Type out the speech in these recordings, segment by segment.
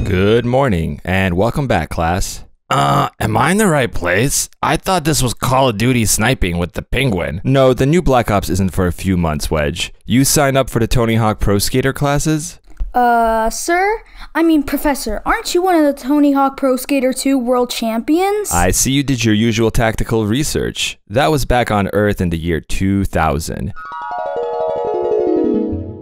Good morning, and welcome back, class. Am I in the right place? I thought this was Call of Duty sniping with the penguin. No, the new Black Ops isn't for a few months, Wedge. You signed up for the Tony Hawk Pro Skater classes? Professor, aren't you one of the Tony Hawk Pro Skater 2 World Champions? I see you did your usual tactical research. That was back on Earth in the year 2000.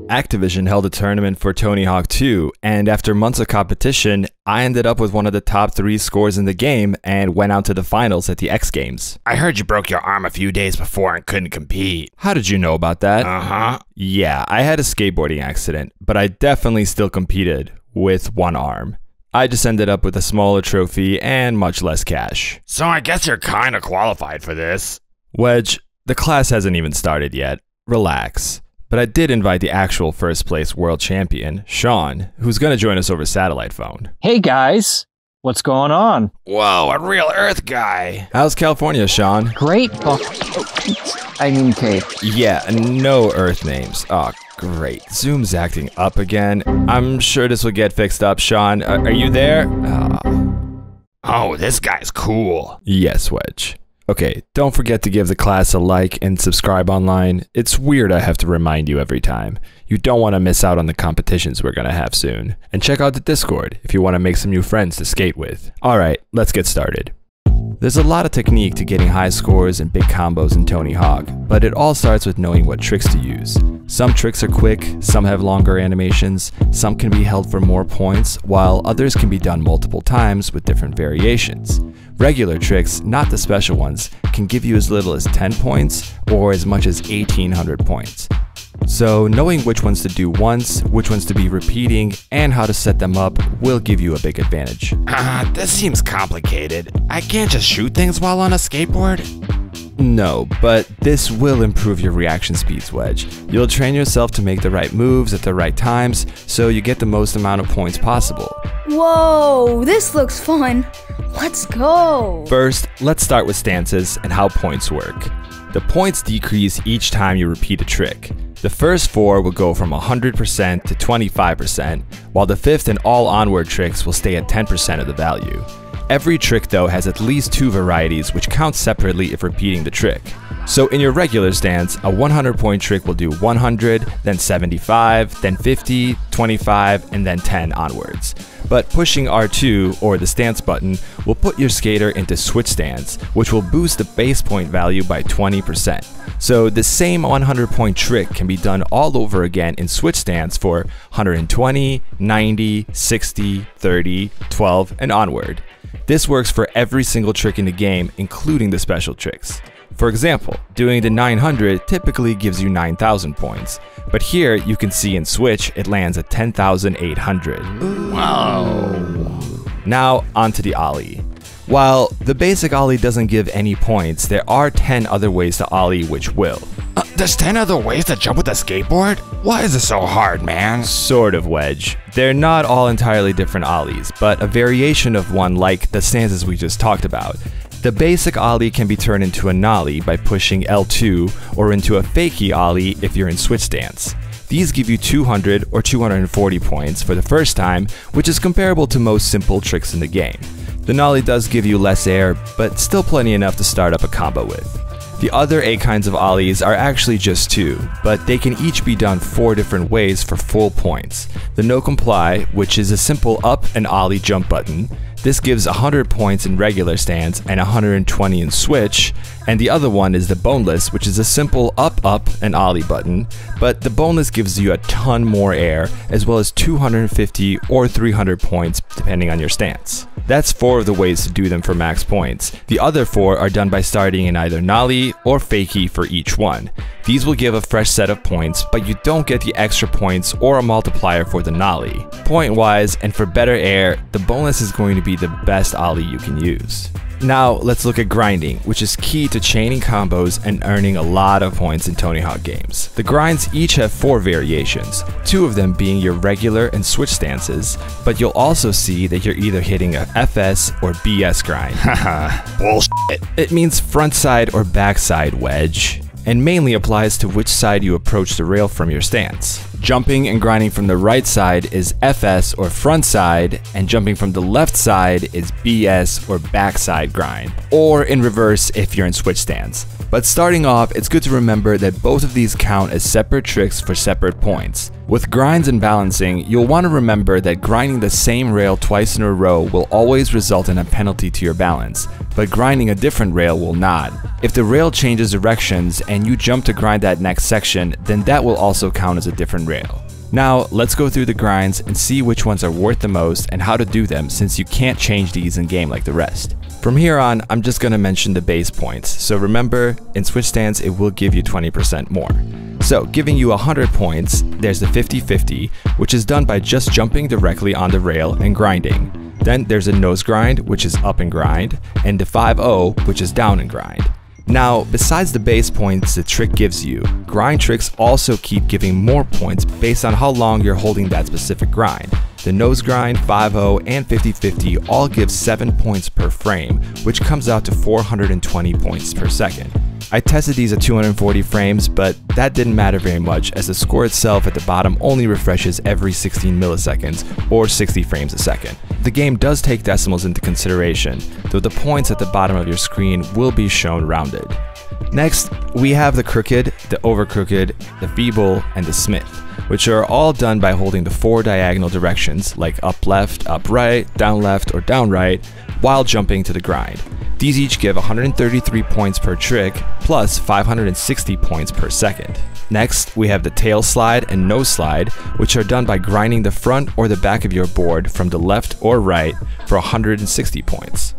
Activision held a tournament for Tony Hawk 2, and after months of competition, I ended up with one of the top 3 scores in the game and went out to the finals at the X Games. I heard you broke your arm a few days before and couldn't compete. How did you know about that? Yeah, I had a skateboarding accident, but I definitely still competed with one arm. I just ended up with a smaller trophy and much less cash. So I guess you're kinda qualified for this. Wedge, the class hasn't even started yet. Relax. But I did invite the actual first place world champion, Sean, who's gonna join us over satellite phone. Hey guys, what's going on? Whoa, a real Earth guy. How's California, Sean? Great. Cade. Yeah, no Earth names. Oh, great. Zoom's acting up again. I'm sure this will get fixed up, Sean. Are you there? Oh, this guy's cool. Yes, Wedge. Okay, don't forget to give the class a like and subscribe online. It's weird I have to remind you every time. You don't want to miss out on the competitions we're gonna have soon. And check out the Discord if you want to make some new friends to skate with. Alright, let's get started. There's a lot of technique to getting high scores and big combos in Tony Hawk, but it all starts with knowing what tricks to use. Some tricks are quick, some have longer animations, some can be held for more points, while others can be done multiple times with different variations. Regular tricks, not the special ones, can give you as little as 10 points or as much as 1800 points. So knowing which ones to do once, which ones to be repeating, and how to set them up will give you a big advantage. This seems complicated. I can't just shoot things while on a skateboard? No, but this will improve your reaction speeds, Wedge. You'll train yourself to make the right moves at the right times, so you get the most amount of points possible. Whoa, this looks fun. Let's go. First, let's start with stances and how points work. The points decrease each time you repeat a trick. The first 4 will go from 100% to 25%, while the 5th and all onward tricks will stay at 10% of the value. Every trick though has at least 2 varieties which count separately if repeating the trick. So in your regular stance, a 100-point trick will do 100, then 75, then 50, 25, and then 10 onwards. But pushing R2, or the stance button, will put your skater into switch stance, which will boost the base point value by 20%. So the same 100-point trick can be done all over again in switch stance for 120, 90, 60, 30, 12, and onward. This works for every single trick in the game, including the special tricks. For example, doing the 900 typically gives you 9,000 points, but here you can see in Switch it lands at 10,800. Whoa! Now onto the Ollie. While the basic Ollie doesn't give any points, there are 10 other ways to Ollie which will. There's 10 other ways to jump with a skateboard? Why is it so hard, man? Sort of, Wedge. They're not all entirely different Ollies, but a variation of one like the stances we just talked about. The basic Ollie can be turned into a nollie by pushing L2 or into a fakie Ollie if you're in switch stance. These give you 200 or 240 points for the first time, which is comparable to most simple tricks in the game. The nollie does give you less air, but still plenty enough to start up a combo with. The other 8 kinds of Ollies are actually just 2, but they can each be done 4 different ways for full points. The no comply, which is a simple up and Ollie jump button. This gives 100 points in regular stance and 120 in switch, and the other one is the boneless, which is a simple up, and Ollie button, but the boneless gives you a ton more air, as well as 250 or 300 points depending on your stance. That's 4 of the ways to do them for max points. The other 4 are done by starting in either nollie or fakie for each one. These will give a fresh set of points, but you don't get the extra points or a multiplier for the nollie. Point-wise, and for better air, the boneless is going to be the best Ollie you can use. Now let's look at grinding, which is key to chaining combos and earning a lot of points in Tony Hawk games. The grinds each have 4 variations, 2 of them being your regular and switch stances, but you'll also see that you're either hitting a FS or BS grind. Haha, bullshit. It means front side or back side, Wedge. and mainly applies to which side you approach the rail from your stance. Jumping and grinding from the right side is FS or front side, and jumping from the left side is BS or backside grind, or in reverse if you're in switch stance. But starting off, it's good to remember that both of these count as separate tricks for separate points. With grinds and balancing, you'll want to remember that grinding the same rail twice in a row will always result in a penalty to your balance, but grinding a different rail will not. If the rail changes directions and you jump to grind that next section, then that will also count as a different rail. Now, let's go through the grinds and see which ones are worth the most and how to do them, since you can't change these in game like the rest. From here on, I'm just going to mention the base points, so remember, in switch stance it will give you 20% more. So, giving you 100 points, there's the 50-50, which is done by just jumping directly on the rail and grinding. Then there's a nose grind, which is up and grind, and the 5-0, which is down and grind. Now, besides the base points the trick gives you, grind tricks also keep giving more points based on how long you're holding that specific grind. The nose grind, 5-0, and 50-50 all give 7 points per frame, which comes out to 420 points per second. I tested these at 240 frames, but that didn't matter very much as the score itself at the bottom only refreshes every 16 milliseconds or 60 frames a second. The game does take decimals into consideration, though the points at the bottom of your screen will be shown rounded. Next, we have the crooked, the over crooked, the feeble, and the smith, which are all done by holding the 4 diagonal directions like up left, up right, down left, or down right, while jumping to the grind. These each give 133 points per trick, plus 560 points per second. Next, we have the tail slide and nose slide, which are done by grinding the front or the back of your board from the left or right for 160 points.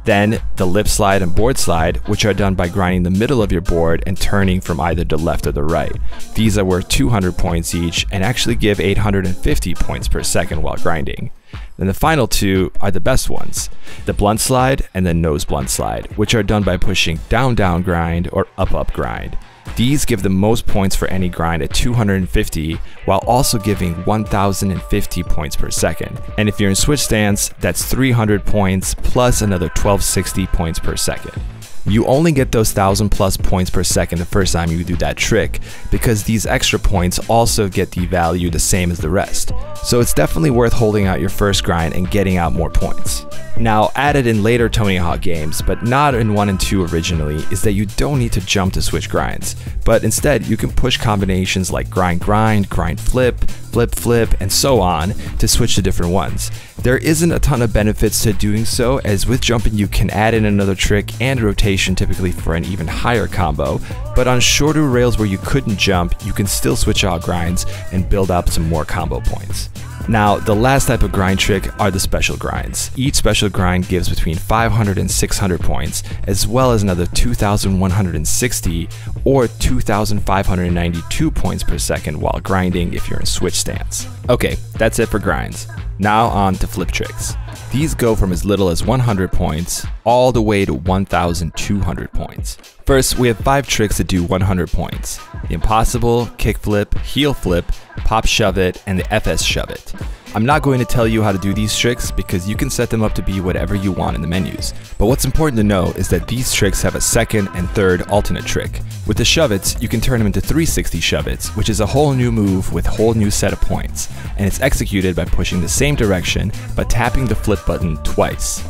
Then, the lip slide and board slide, which are done by grinding the middle of your board and turning from either the left or the right. These are worth 200 points each and actually give 850 points per second while grinding. Then the final two are the best ones, the blunt slide and the nose blunt slide, which are done by pushing down down grind or up up grind. These give the most points for any grind at 250, while also giving 1050 points per second. And if you're in switch stance, that's 300 points plus another 1260 points per second. You only get those 1000 plus points per second the first time you do that trick, because these extra points also get the value the same as the rest. So it's definitely worth holding out your first grind and getting out more points. Now, added in later Tony Hawk games, but not in 1 and 2 originally, is that you don't need to jump to switch grinds, but instead you can push combinations like grind grind, grind flip, flip flip, and so on to switch to different ones. There isn't a ton of benefits to doing so, as with jumping you can add in another trick and rotation typically for an even higher combo, but on shorter rails where you couldn't jump, you can still switch out grinds and build up some more combo points. Now, the last type of grind trick are the special grinds. Each special grind gives between 500 and 600 points, as well as another 2,160 or 2,592 points per second while grinding if you're in switch stance. Okay, that's it for grinds. Now on to flip tricks. These go from as little as 100 points all the way to 1,200 points. First, we have 5 tricks that do 100 points. The impossible, kickflip, heel flip, pop shove it, and the FS shove it. I'm not going to tell you how to do these tricks because you can set them up to be whatever you want in the menus. But what's important to know is that these tricks have a second and third alternate trick. With the shove-its, you can turn them into 360 shove-its, which is a whole new move with a whole new set of points, and it's executed by pushing the same direction but tapping the flip button twice.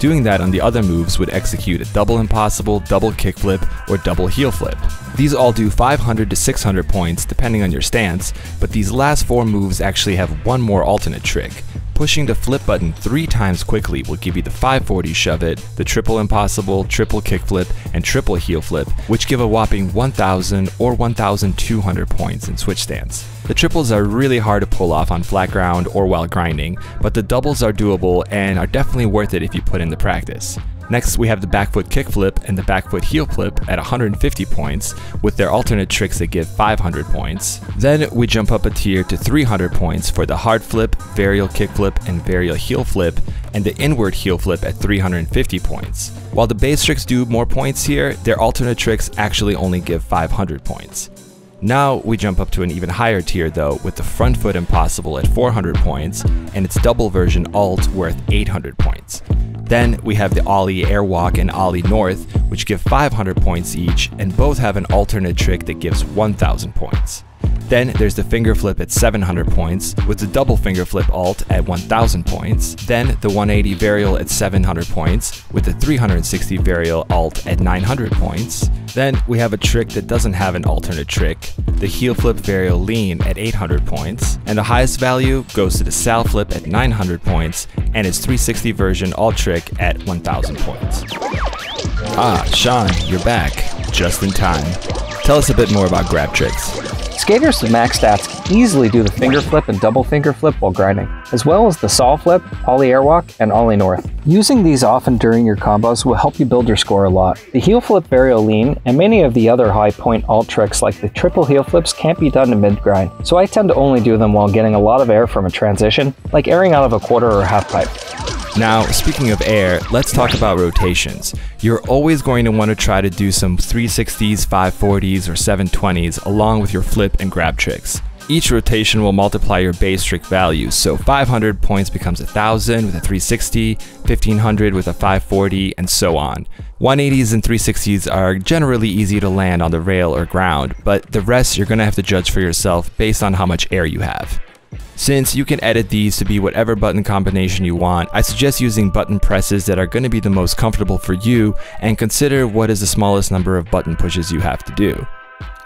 Doing that on the other moves would execute a double impossible, double kickflip, or double heel flip. These all do 500 to 600 points depending on your stance, but these last 4 moves actually have one more alternate trick. Pushing the flip button 3 times quickly will give you the 540 shove it, the triple impossible, triple kickflip, and triple heel flip, which give a whopping 1,000 or 1,200 points in switch stance. The triples are really hard to pull off on flat ground or while grinding, but the doubles are doable and are definitely worth it if you put in the practice. Next, we have the back foot kickflip and the back foot heel flip at 150 points, with their alternate tricks that give 500 points. Then we jump up a tier to 300 points for the hard flip, varial kickflip, and varial heel flip, and the inward heel flip at 350 points. While the base tricks do more points here, their alternate tricks actually only give 500 points. Now we jump up to an even higher tier though, with the front foot impossible at 400 points and its double version alt worth 800 points. Then we have the Ollie Airwalk and Ollie North, which give 500 points each, and both have an alternate trick that gives 1000 points. Then there's the finger flip at 700 points, with the double finger flip alt at 1000 points. Then the 180 varial at 700 points, with the 360 varial alt at 900 points. Then we have a trick that doesn't have an alternate trick, the heel flip varial lean at 800 points, and the highest value goes to the sal flip at 900 points, and its 360 version alt trick at 1000 points. Ah, Sean, you're back, just in time. Tell us a bit more about grab tricks. Skaters with max stats can easily do the finger flip and double finger flip while grinding, as well as the saw flip, Ollie Airwalk, and Ollie North. Using these often during your combos will help you build your score a lot. The heel flip varial lean and many of the other high point alt tricks like the triple heel flips can't be done in mid grind, so I tend to only do them while getting a lot of air from a transition, like airing out of a quarter or half pipe. Now, speaking of air, let's talk about rotations. You're always going to want to try to do some 360s, 540s, or 720s along with your flip and grab tricks. Each rotation will multiply your base trick value, so 500 points becomes 1000 with a 360, 1500 with a 540, and so on. 180s and 360s are generally easy to land on the rail or ground, but the rest you're going to have to judge for yourself based on how much air you have. Since you can edit these to be whatever button combination you want, I suggest using button presses that are going to be the most comfortable for you, and consider what is the smallest number of button pushes you have to do.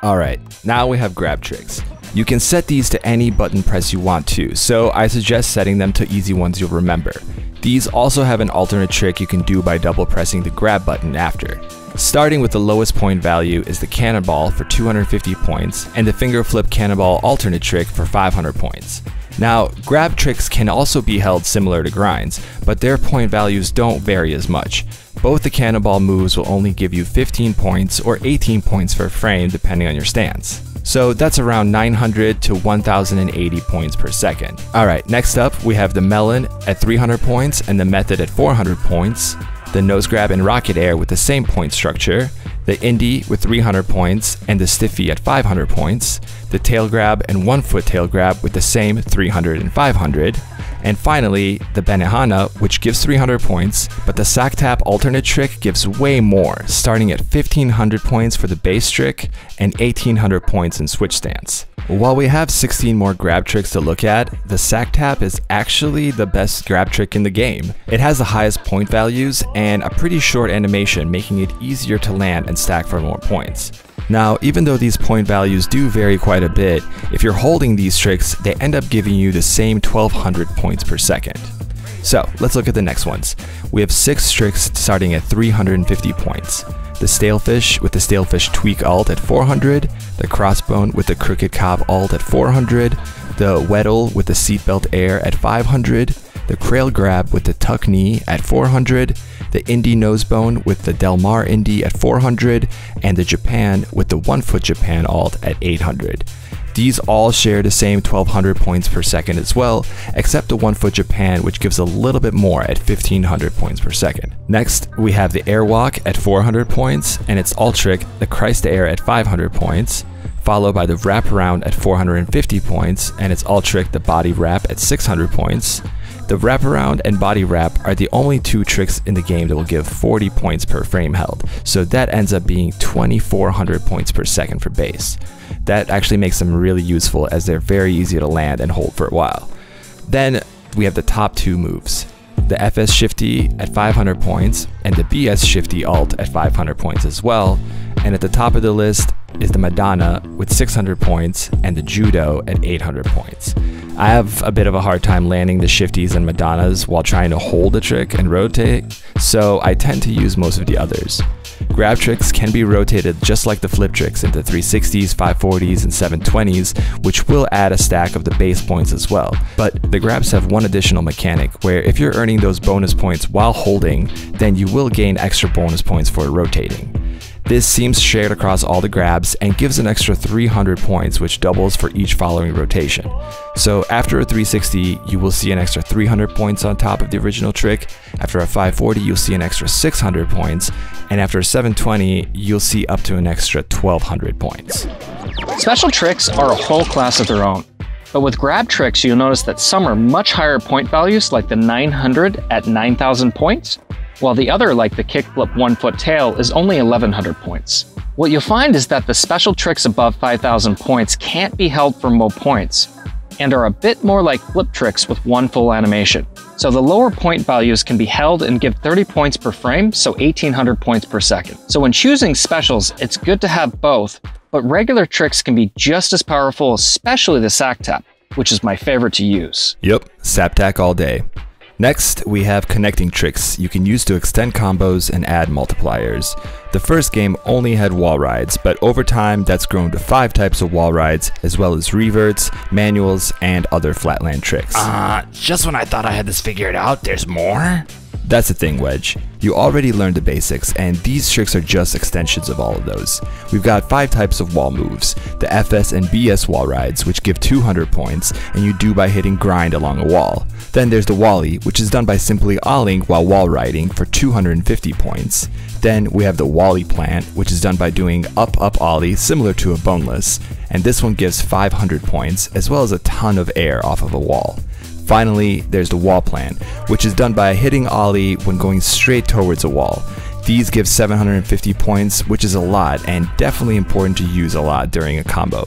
Alright, now we have grab tricks. You can set these to any button press you want to, so I suggest setting them to easy ones you'll remember. These also have an alternate trick you can do by double pressing the grab button after. Starting with the lowest point value is the cannonball for 250 points, and the finger flip cannonball alternate trick for 500 points. Now, grab tricks can also be held similar to grinds, but their point values don't vary as much. Both the cannonball moves will only give you 15 points or 18 points per frame depending on your stance. So that's around 900 to 1080 points per second. Alright, next up we have the melon at 300 points and the method at 400 points, the nose grab and rocket air with the same point structure, the indie with 300 points and the stiffy at 500 points, the tail grab and 1 foot tail grab with the same 300 and 500, and finally the benihana, which gives 300 points, but the sack tap alternate trick gives way more, starting at 1500 points for the base trick and 1800 points in switch stance. While we have 16 more grab tricks to look at, the sack tap is actually the best grab trick in the game. It has the highest point values and a pretty short animation, making it easier to land and stack for more points. Now, even though these point values do vary quite a bit, if you're holding these tricks, they end up giving you the same 1200 points per second. So, let's look at the next ones. We have 6 tricks starting at 350 points. The Stalefish with the Stalefish Tweak alt at 400, the Crossbone with the Crooked Cob alt at 400, the Weddle with the Seatbelt Air at 500, the Crail Grab with the Tuck Knee at 400, the Indie Nosebone with the Del Mar Indie at 400, and the Japan with the 1 foot Japan alt at 800. These all share the same 1200 points per second as well, except the 1 foot Japan, which gives a little bit more at 1500 points per second. Next, we have the Airwalk at 400 points, and its alt trick, the Christ Air at 500 points, followed by the Wraparound at 450 points, and its alt trick, the Body Wrap at 600 points. The Wraparound and Body Wrap are the only 2 tricks in the game that will give 40 points per frame held, so that ends up being 2400 points per second for base. That actually makes them really useful as they're very easy to land and hold for a while. Then we have the top 2 moves. The FS Shifty at 500 points and the BS Shifty alt at 500 points as well, and at the top of the list is the Madonna with 600 points and the Judo at 800 points. I have a bit of a hard time landing the Shifties and Madonnas while trying to hold the trick and rotate, so I tend to use most of the others. Grab tricks can be rotated just like the flip tricks into 360s, 540s, and 720s, which will add a stack of the base points as well. But the grabs have one additional mechanic, where if you're earning those bonus points while holding, then you will gain extra bonus points for rotating. This seems shared across all the grabs and gives an extra 300 points, which doubles for each following rotation. So after a 360, you will see an extra 300 points on top of the original trick. After a 540, you'll see an extra 600 points. And after a 720, you'll see up to an extra 1200 points. Special tricks are a whole class of their own. But with grab tricks, you'll notice that some are much higher point values, like the 900 at 9,000 points, while the other, like the kickflip 1-foot tail, is only 1,100 points. What you'll find is that the special tricks above 5,000 points can't be held for more points, and are a bit more like flip tricks with one full animation. So the lower point values can be held and give 30 points per frame, so 1,800 points per second. So when choosing specials, it's good to have both, but regular tricks can be just as powerful, especially the sack tap, which is my favorite to use. Yep, sap tack all day. Next, we have connecting tricks you can use to extend combos and add multipliers. The first game only had Wallrides, but over time that's grown to 5 types of Wallrides, as well as reverts, manuals, and other Flatland tricks. Just when I thought I had this figured out, there's more? That's the thing, Wedge. You already learned the basics, and these tricks are just extensions of all of those. We've got 5 types of wall moves: the FS and BS Wallrides, which give 200 points, and you do by hitting grind along a wall. Then there's the Wally, which is done by simply Ollieing while wall riding for 250 points. Then we have the Wallplant, which is done by doing up Ollie similar to a boneless, and this one gives 500 points, as well as a ton of air off of a wall. Finally, there's the Wallplant, which is done by hitting Ollie when going straight towards a wall. These give 750 points, which is a lot and definitely important to use a lot during a combo.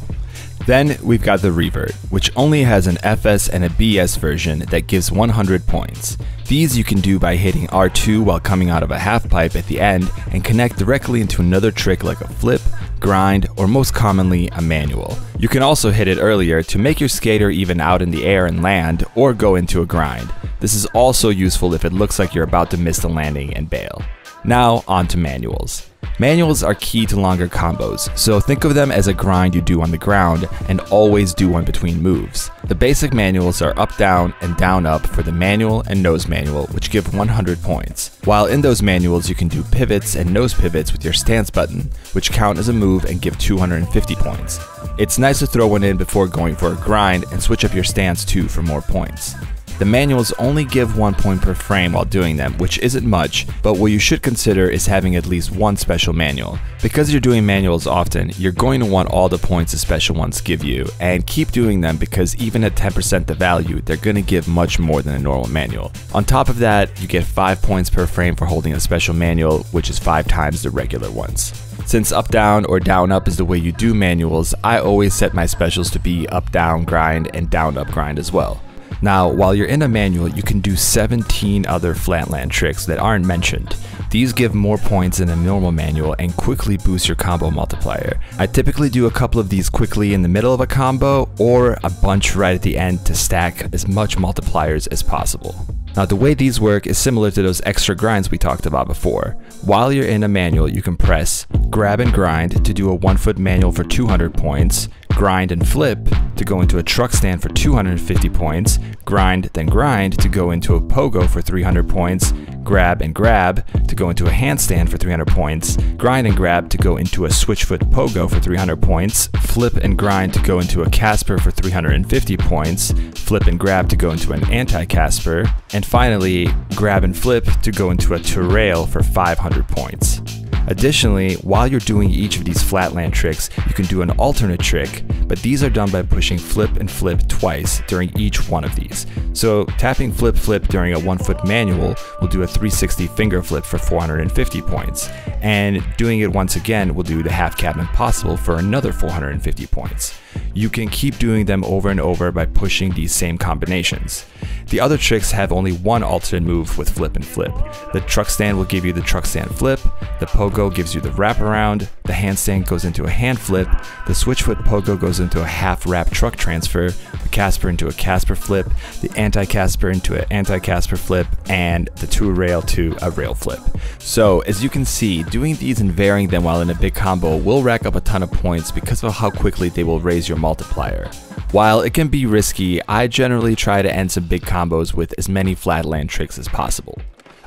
Then we've got the Revert, which only has an FS and a BS version that gives 100 points. These you can do by hitting R2 while coming out of a half pipe at the end and connect directly into another trick like a flip, grind, or most commonly a manual. You can also hit it earlier to make your skater even out in the air and land, or go into a grind. This is also useful if it looks like you're about to miss the landing and bail. Now on to manuals. Manuals are key to longer combos, so think of them as a grind you do on the ground and always do one between moves. The basic manuals are up down and down up for the manual and nose manual, which give 100 points. While in those manuals you can do pivots and nose pivots with your stance button, which count as a move and give 250 points. It's nice to throw one in before going for a grind and switch up your stance too for more points. The manuals only give 1 point per frame while doing them, which isn't much, but what you should consider is having at least one special manual. Because you're doing manuals often, you're going to want all the points the special ones give you, and keep doing them because even at 10% the value, they're going to give much more than a normal manual. On top of that, you get 5 points per frame for holding a special manual, which is 5 times the regular ones. Since up down or down up is the way you do manuals, I always set my specials to be up down grind and down up grind as well. Now, while you're in a manual, you can do 17 other Flatland tricks that aren't mentioned. These give more points than a normal manual and quickly boost your combo multiplier. I typically do a couple of these quickly in the middle of a combo, or a bunch right at the end to stack as much multipliers as possible. Now, the way these work is similar to those extra grinds we talked about before. While you're in a manual, you can press grab and grind to do a 1-foot manual for 200 points, grind and flip to go into a truck stand for 250 points, grind then grind to go into a pogo for 300 points, grab and grab to go into a handstand for 300 points, grind and grab to go into a switchfoot pogo for 300 points, flip and grind to go into a Casper for 350 points, flip and grab to go into an anti-Casper, and finally, grab and flip to go into a Terrail for 500 points. Additionally, while you're doing each of these Flatland tricks, you can do an alternate trick, but these are done by pushing flip and flip twice during each one of these. So tapping flip flip during a 1-foot manual will do a 360 finger flip for 450 points, and doing it once again will do the half cab impossible for another 450 points. You can keep doing them over and over by pushing these same combinations. The other tricks have only one alternate move with flip and flip. The truck stand will give you the truck stand flip, the pogo gives you the wraparound, the handstand goes into a hand flip, the switchfoot pogo goes into a half wrap truck transfer, the Casper into a Casper flip, the anti-Casper into an anti-Casper flip, and the two rail to a rail flip. So as you can see, doing these and varying them while in a big combo will rack up a ton of points because of how quickly they will raise your multiplier. While it can be risky, I generally try to end some big combos with as many Flatland tricks as possible.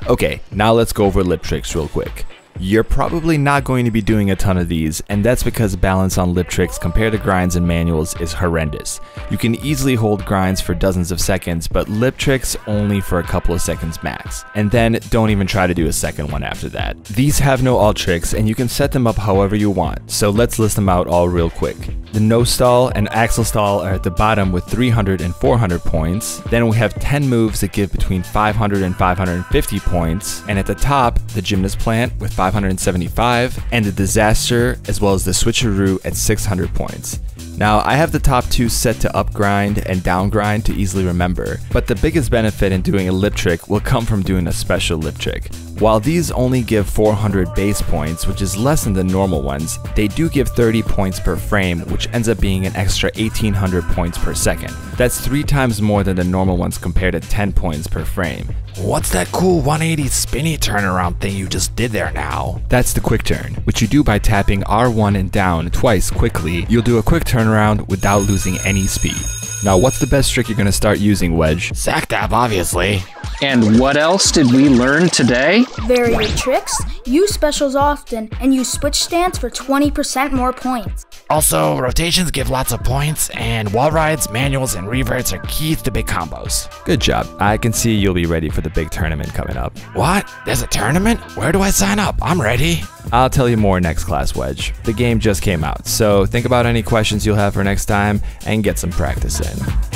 Okay, now let's go over lip tricks real quick. You're probably not going to be doing a ton of these, and that's because balance on lip tricks compared to grinds and manuals is horrendous. You can easily hold grinds for dozens of seconds, but lip tricks only for a couple of seconds max. And then don't even try to do a second one after that. These have no alt tricks, and you can set them up however you want, so let's list them out all real quick. The nose stall and axle stall are at the bottom with 300 and 400 points. Then we have 10 moves that give between 500 and 550 points. And at the top, the gymnast plant with 575, and the disaster, as well as the switcheroo at 600 points. Now, I have the top two set to up grind and down grind to easily remember, but the biggest benefit in doing a lip trick will come from doing a special lip trick. While these only give 400 base points, which is less than the normal ones, they do give 30 points per frame, which ends up being an extra 1800 points per second. That's 3 times more than the normal ones compared to 10 points per frame. What's that cool 180 spinny turnaround thing you just did there now? That's the quick turn, which you do by tapping R1 and down twice quickly. You'll do a quick turnaround without losing any speed. Now, what's the best trick you're going to start using, Wedge? Sack dab, obviously. And what else did we learn today? Vary your tricks, use specials often, and use switch stance for 20% more points. Also, rotations give lots of points, and Wallrides, manuals, and reverts are keys to big combos. Good job. I can see you'll be ready for the big tournament coming up. What? There's a tournament? Where do I sign up? I'm ready. I'll tell you more next class, Wedge. The game just came out, so think about any questions you'll have for next time and get some practice in.